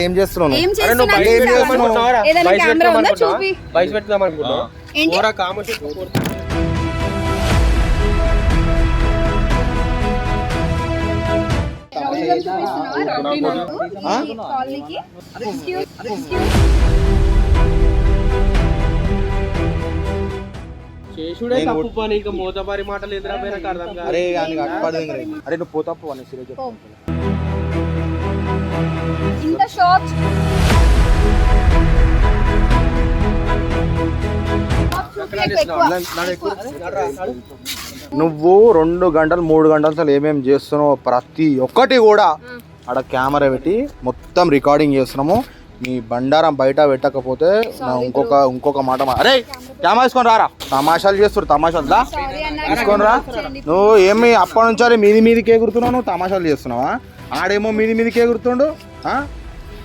ఏం చేస్తున్నావు? చేసుడే తప్పు పని, ఇంకా మోతబారి మాటలు ఎదురైపోయినా అర్థం కాదు. అరే నువ్వు పోతాపు అని సీరియస్ చెప్తాను. నువ్వు 2 గంటలు 3 గంటలు అసలు ఏమేమి చేస్తున్నావు ప్రతి ఒక్కటి కూడా ఆడ కెమెరా పెట్టి మొత్తం రికార్డింగ్ చేస్తున్నాము. నీ బండారం బయట పెట్టకపోతే ఇంకొక మాట అరే కెమెరా తీసుకొని రారా. తమాషాలు చేస్తారు, తమాషాలు తీసుకొని రా. నువ్వు ఏమి అప్పటి నుంచి మీదికి ఎగురుతున్నావు, నువ్వు తమాషాలు చేస్తున్నావా? ఆడేమో మీదికి ఎగురుతుండు.